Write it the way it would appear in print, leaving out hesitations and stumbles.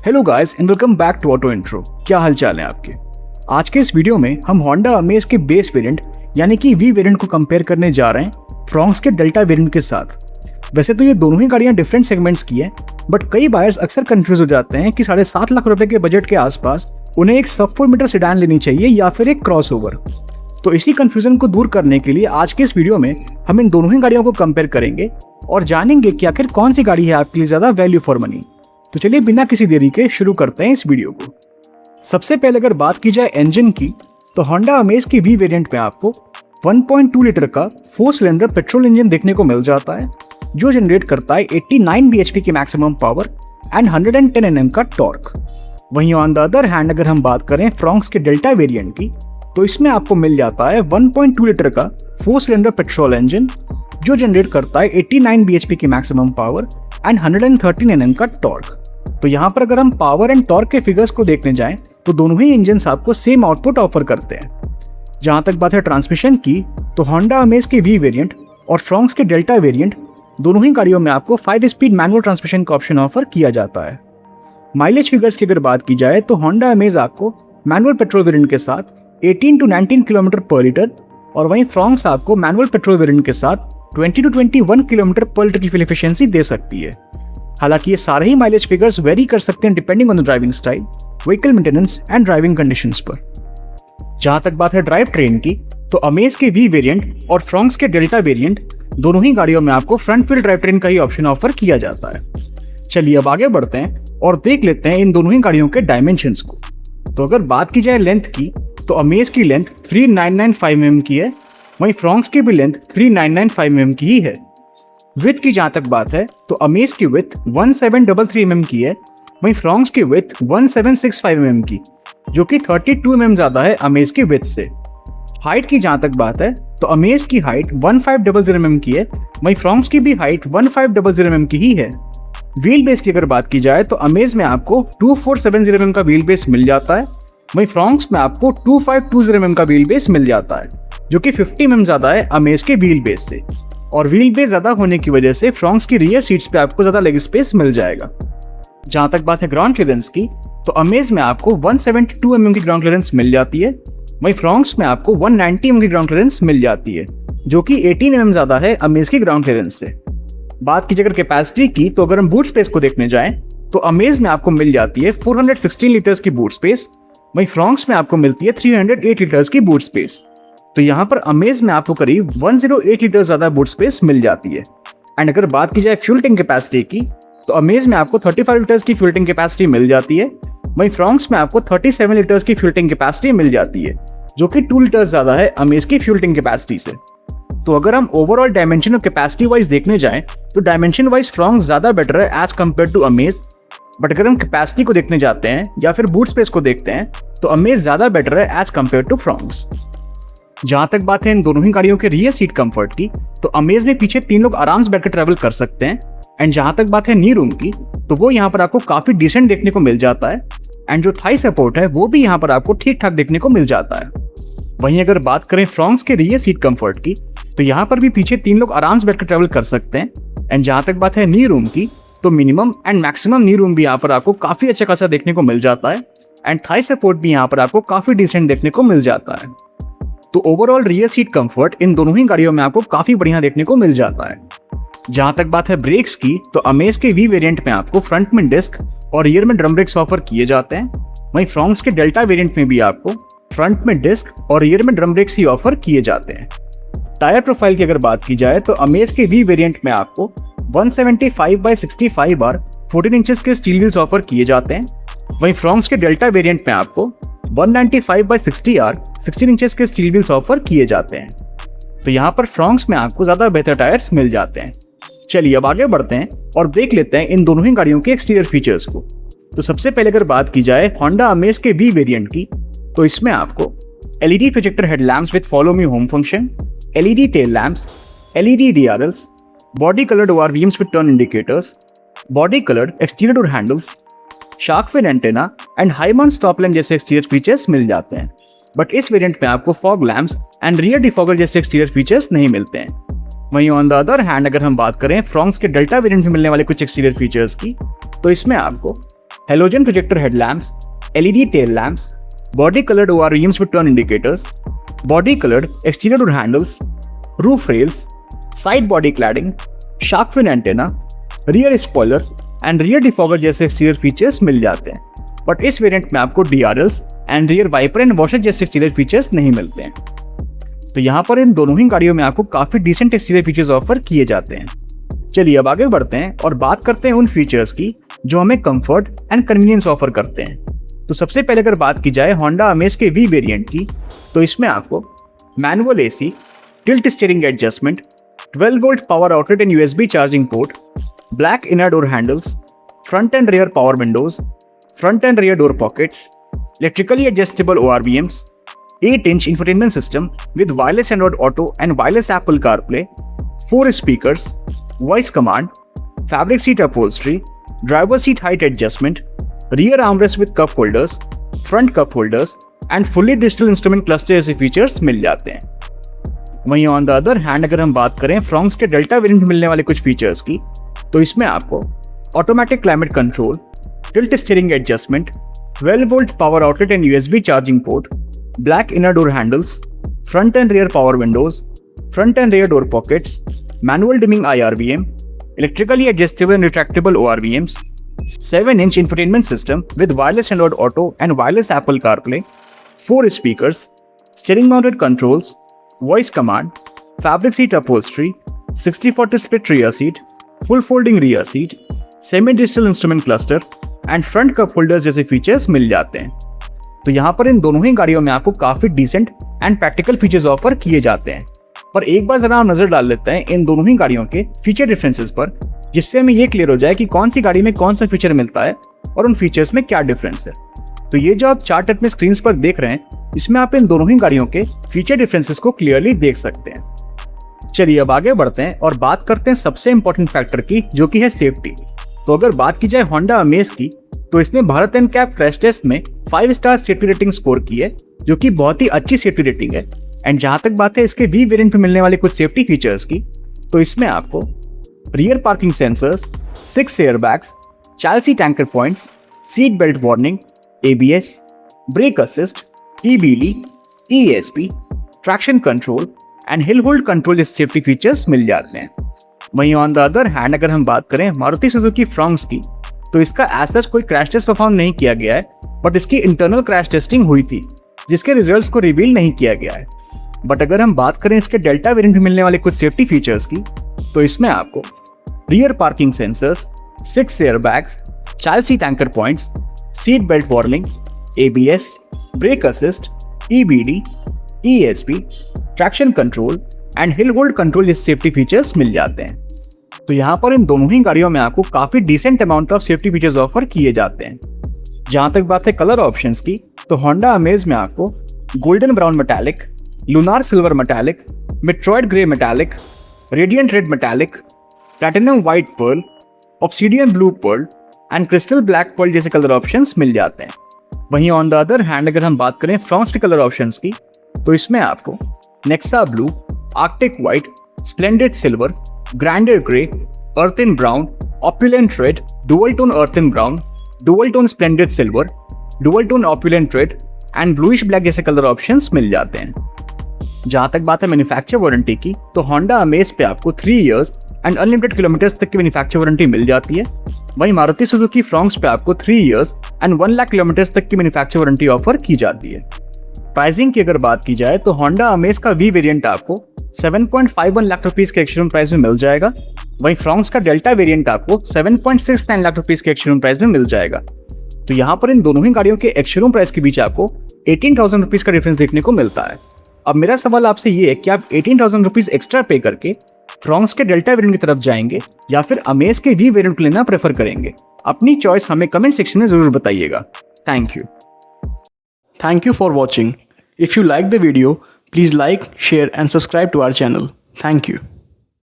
Hello guys and welcome back to auto intro. क्या हाल चाल है आपके। आज के इस वीडियो में हम होंडा अमेज के बेस वेरिएंट यानी कि वी वेरिएंट को कंपेयर करने जा रहे हैं फ्रॉन्क्स के डेल्टा वेरिएंट के साथ। वैसे तो ये दोनों ही गाड़ियां डिफरेंट सेगमेंट्स की हैं, बट कई बायर्स अक्सर कंफ्यूज हो जाते हैं कि 7.5 लाख रुपए के बजट के आसपास उन्हें एक सब 4 मीटर सेडान लेनी चाहिए या फिर एक क्रॉसओवर। तो इसी कंफ्यूजन को दूर करने के लिए आज के इस वीडियो में हम इन दोनों ही गाड़ियों को कंपेयर करेंगे और जानेंगे कि आखिर कौन सी गाड़ी है आपके लिए ज़्यादा वैल्यू फॉर मनी। तो चलिए बिना किसी देरी के शुरू करते हैं इस वीडियो को। सबसे पहले अगर बात की जाए इंजन की, तो होंडा अमेज की वी वेरिएंट में आपको 1.2 लीटर का 4 सिलेंडर पेट्रोल इंजन देखने को मिल जाता है, जो जनरेट करता है 89 bhp की मैक्सिमम पावर एंड 110 Nm का टॉर्क। वहीं ऑन द अदर हैंड अगर हम बात करें फ्रॉन्क्स के डेल्टा वेरिएंट की, तो इसमें आपको मिल जाता है 1.2 लीटर का 4 सिलेंडर पेट्रोल इंजन, जो जनरेट करता है 89 bhp की मैक्सिमम पावर एंड 113 Nm का टॉर्क। तो यहाँ पर अगर हम पावर एंड टॉर्क के फिगर्स को देखने जाएं तो दोनों ही इंजन आपको सेम आउटपुट ऑफर करते हैं। जहाँ तक बात है ट्रांसमिशन की, तो होंडा अमेज के वी वेरिएंट और फ्रॉन्क्स के डेल्टा वेरिएंट दोनों ही गाड़ियों में आपको 5 स्पीड मैनुअल ट्रांसमिशन का ऑप्शन ऑफर किया जाता है। माइलेज फिगर्स की अगर बात की जाए तो होंडा अमेज आपको मैनुअल पेट्रोल वेरिएंट के साथ 18 to 19 किलोमीटर पर लीटर और वहीं फ्रॉन्क्स आपको मैनुअल पेट्रोल वेरिएंट के साथ 20 to 21 किलोमीटर पर लीटर की फ्यूल एफिशिएंसी दे सकती है। हालांकि ये सारे ही माइलेज फिगर्स वेरी कर सकते हैं depending on the driving style, vehicle maintenance and driving conditions पर। जहां तक बात है ड्राइव ट्रेन की, तो अमेज के वी वेरिएंट और फ्रॉन्क्स के डेल्टा वेरिएंट दोनों ही गाड़ियों में आपको फ्रंट व्हील ड्राइव ट्रेन का ही ऑप्शन ऑफर किया जाता है। चलिए अब आगे बढ़ते हैं और देख लेते हैं इन दोनों ही गाड़ियों के डायमेंशंस को। तो अगर बात की जाए लेंथ की, तो अमेज की लेंथ 3995 mm की है, वहीं फ्रॉन्क्स की भी लेंथ 3995 mm की ही है। विड्थ की जहां तक बात है, तो अमेज की विड्थ 1733 mm की है, वहीं फ्रॉन्क्स की विड्थ 1765 mm की, जो कि 32 mm ज्यादा है अमेज की विड्थ से। हाइट की जहां तक बात है, तो अमेज की हाइट 1500 mm की है, वहीं फ्रॉन्क्स की भी हाइट 1500 mm की ही है। व्हील बेस की अगर बात की जाए, तो अमेज में आपको 2470 mm का व्हील बेस मिल जाता है, वहीं फ्रॉन्क्स में आपको 2520 mm का व्हील बेस मिल जाता है, जो कि 50 mm ज्यादा है अमेज के व्हील बेस से। और व्हील बेस ज्यादा होने की वजह से फ्रॉन्क्स की रियर सीट्स पे आपको ज्यादा लेग स्पेस मिल जाएगा। जहां तक बात है ग्राउंड क्लियरेंस की, तो अमेज में आपको 172 mm की ग्राउंड क्लियरेंस मिल जाती है, वहीं फ्रॉन्क्स में आपको 190 mm की ग्राउंड क्लियरेंस मिल जाती है, जो कि 18 mm ज्यादा है अमेज की ग्राउंड क्लियरेंस से। बात की अगर कैपेसिटी की, तो अगर हम बूट स्पेस को देखने जाएं, तो अमेज में आपको मिल जाती है 416 लीटर्स की बूट स्पेस, वहीं फ्रॉन्क्स में आपको मिलती है 308 लीटर्स की बूट स्पेस। तो यहाँ पर अमेज में आपको करीब 108 लीटर ज्यादा बूट स्पेस मिल जाती है। एंड अगर बात की जाए फ्यूल टैंक कैपेसिटी की, तो अमेज में आपको 35 लीटर्स की फ्यूल टैंक कैपेसिटी मिल जाती है, वहीं फ्रॉन्क्स में आपको 37 लीटर्स की फ्यूल टैंक कैपेसिटी मिल जाती है, जो कि 2 लीटर्स ज्यादा है अमेज की फ्यूल टैंक कैपेसिटी से। तो अगर हम ओवरऑल डायमेंशन और कैपेसिटी वाइज देखने जाएं, तो डायमेंशन वाइज फ्रॉन्क्स ज्यादा बेटर है as compared to Amaze. But अगर हम कैपेसिटी को देखने जाते हैं या फिर बूट स्पेस को देखते हैं, तो अमेज ज्यादा बेटर है एज कम्पेयर टू फ्रॉन्क्स। जहां तक बात है इन दोनों ही गाड़ियों के रियर सीट कंफर्ट की, तो अमेज में पीछे 3 लोग आराम से बैठकर ट्रैवल कर सकते हैं। एंड जहां तक बात है नी रूम की, तो वो यहाँ पर आपको काफी डिसेंट देखने को मिल जाता है। एंड जो थाई सपोर्ट है वो भी यहाँ पर आपको ठीक ठाक देखने को मिल जाता है। वहीं अगर बात करें फ्रॉन्क्स के रियर सीट कंफर्ट की, तो यहाँ पर भी पीछे 3 लोग आराम से बैठकर ट्रैवल कर सकते हैं। एंड जहां तक बात है नी रूम की, तो minimum and maximum knee room भी यहाँ पर आपको काफी अच्छा खासा देखने को मिल जाता है। एंड थाई सपोर्ट भी यहाँ पर आपको काफी डिसेंट देखने को मिल जाता है। तो overall rear seat comfort in दोनों ही गाड़ियों में आपको काफी बढ़िया देखने को मिल जाता है। जहां तक बात है ब्रेक्स की, तो अमेज के वी वेरिएंट में आपको फ्रंट में डिस्क और रियर में ड्रम ब्रेक्स ऑफर किए जाते हैं, वहीं फ्रॉन्क्स के डेल्टा वेरिएंट में भी आपको फ्रंट में डिस्क और रियर में ड्रम ब्रेक्स ही ऑफर किए जाते हैं। टायर प्रोफाइल की अगर बात की जाए, तो अमेज के वी वेरिएंट में आपको 175/65 और 14 इंचेस के स्टील व्हील्स ऑफर किए जाते हैं, वहीं फ्रॉन्क्स के डेल्टा वेरिएंट में आपको 195/60 और 16 इंचेस के स्टील व्हील्स ऑफर किए जाते हैं। तो यहाँ पर फ्रॉन्क्स में आपको ज्यादा बेहतर टायर्स मिल जाते हैं। चलिए अब आगे बढ़ते हैं और देख लेते हैं इन दोनों ही गाड़ियों के एक्सटीरियर फीचर्स को। तो सबसे पहले अगर बात की जाए होंडा अमेज के वी वेरिएंट की, तो इसमें आपको LED projector headlamps with follow me home function, LED tail lamps, LED DRLs, body coloured OR wheels with turn indicators, body coloured exterior door handles, shark fin antenna and high mount stop lamp जैसे exterior features मिल जाते हैं। But इस variant में आपको fog lamps and rear defogger जैसे exterior features नहीं मिलते हैं। वहीं ऑन द अदर हैंड अगर हम बात करें फ्रॉन्क्स के डेल्टा वेरिएंट में मिलने वाले कुछ एक्सटीरियर फीचर्स की, तो इसमें आपको halogen projector headlamps, LED tail lamps, body colored ORVMs with turn indicators, body colored exterior door handles, roof rails, side body cladding, shark fin antenna, rear spoiler and rear defogger जैसे exterior features मिल जाते हैं। But इस variant में आपको DRLs and rear wiper and washer जैसे exterior features नहीं मिलते हैं। तो यहाँ पर इन दोनों ही गाड़ियों में आपको काफी डिसेंट एक्सटीरियर फीचर्स ऑफर किए जाते हैं। चलिए अब आगे बढ़ते हैं और बात करते हैं उन फीचर्स की जो हमें कंफर्ट एंड कन्वीनियंस ऑफर करते हैं। तो सबसे पहले अगर बात की जाए होंडा अमेज के V वेरिएंट की, तो इसमें आपको manual AC, tilt steering adjustment, 12 volt power outlet and USB charging port, black inner door handles, front and rear power windows, front and rear door pockets, electrically adjustable ORVMs, 8-inch infotainment system with wireless Android Auto and wireless Apple CarPlay, 4 speakers, voice command, fabric seat upholstery, driver seat height adjustment, rear armrest with cup holders, front cup holders and fully digital instrument cluster जैसे features मिल जाते हैं। वहीं on the other hand अगर हम बात करें Fronx के डेल्टा वेरिएंट में मिलने वाले कुछ फीचर्स की, तो इसमें आपको automatic climate control, tilt steering adjustment, 12 volt power outlet and USB charging port, black inner door handles, front end rear power Windows, front end rear door pockets, manual dimming IRVM, electrically adjustable and retractable ORVMs, 7-inch infotainment system with wireless Android Auto and wireless Apple CarPlay, 4 speakers, steering mounted controls, voice command, fabric seat upholstery, 60/40 split rear seat, full folding rear seat, semi digital instrument cluster and front cup holders जैसे features मिल जाते हैं। तो यहाँ पर इन दोनों ही गाड़ियों में आपको काफी decent and practical features offer किए जाते हैं। पर एक बार जरा हम नजर डाल लेते हैं इन दोनों ही गाड़ियों के फीचर डिफरेंसेस पर, जिससे हमें ये क्लियर हो जाए कि कौन सी गाड़ी में कौन सा फीचर मिलता है और उन फीचर्स में क्या डिफरेंस है। तो ये जो आप चार्ट अपने स्क्रीन पर देख रहे हैं, इसमें आप इन दोनों ही गाड़ियों के फीचर डिफरेंसेस को क्लियरली देख सकते हैं। चलिए अब आगे बढ़ते हैं और बात करते हैं सबसे इंपॉर्टेंट फैक्टर की, जो कि है सेफ्टी। तो अगर बात की जाए होंडा अमेज की, तो इसने भारत NCAP क्रैश टेस्ट में 5 स्टार सेफ्टी रेटिंग स्कोर की है, जो कि बहुत ही अच्छी सेफ्टी रेटिंग है। एंड जहां तक बात है इसके V वेरिएंट में मिलने वाले कुछ सेफ्टी फीचर्स की, तो इसमें आपको rear parking sensors, 6 airbags, child seat anchor points, seat belt warning, ABS, brake assist, EBD, ESP, traction control and hill hold control जैसे सेफ्टी फीचर्स मिल जाते हैं। वहीं ऑन द अदर हैंड अगर हम बात करें मारुति सुजुकी फ्रॉन्क्स की, तो इसका एज सच कोई क्रैश टेस्ट परफॉर्म नहीं किया गया है, बट इसकी इंटरनल क्रैश टेस्टिंग हुई थी, जिसके रिजल्ट्स को रिवील नहीं किया गया है। बट अगर हम बात करें इसके डेल्टा वेरिएंट में मिलने वाले कुछ सेफ्टी फीचर्स की, तो इसमें आपको rear parking sensors, 6 airbags, child seat anchor points, seat belt warning, ABS, brake assist, EBD, ESP, traction control and hill hold control जैसे सेफ्टी फीचर्स मिल जाते हैं। तो यहाँ पर इन दोनों ही गाड़ियों में आपको काफी decent amount of safety features offer किए जाते हैं। जहां तक बात है कलर ऑप्शंस की, तो होंडा अमेज में आपको golden brown metallic, lunar silver metallic, metroid grey metallic, radiant red metallic, platinum white pearl, obsidian blue pearl and crystal black pearl जैसे कलर ऑप्शंस मिल जाते हैं। वहीं ऑन द अदर हैंड अगर हम बात करें फ्रॉन्क्स के कलर ऑप्शंस की, तो इसमें आपको Nexa blue, Arctic white, splendid silver, grandeur grey, earthen brown, opulent red, dual tone earthen brown, dual tone splendid silver, dual tone opulent red and bluish black जैसे कलर ऑप्शंस मिल जाते हैं। जहां तक बात है मैन्युफैक्चर वारंटी की, तो होंडा अमेज पे आपको 3 इयर्स एंड अनलिमिटेड किलोमीटर्स तक की मैन्युफैक्चर वारंटी मिल जाती है। वहीं मारुति सुजुकी फ्रॉन्क्स पे आपको 3 इयर्स एंड 1 लाख किलोमीटर्स तक की मैन्युफैक्चर वारंटी ऑफर की जाती है। प्राइसिंग की अगर बात की जाए, तो होंडा अमेज का V वेरिएंट आपको 7.51 लाख रुपीस के एक्स-शोरूम प्राइस में मिल जाएगा। वहीं फ्रॉन्क्स का डेल्टा वेरिएंट आपको 7.69 लाख रुपीस के एक्स-शोरूम प्राइस में मिल जाएगा। तो यहाँ पर इन दोनों ही गाड़ियों के एक्स-शोरूम प्राइस के बीच आपको 18,000 रुपीस का डिफरेंस देखने को मिलता है। अब मेरा सवाल आपसे ये है कि आप 18,000 रुपीस एक्स्ट्रा पे करके फ्रॉन्क्स के डेल्टा वेरिएंट की तरफ जाएंगे या फिर अमेज के V वेरिएंट को लेना प्रेफर करेंगे? अपनी चॉइस हमें कमेंट सेक्शन में जरूर बताइएगा। Thank you for watching. If you like the video, please like, share and subscribe to our channel. Thank you.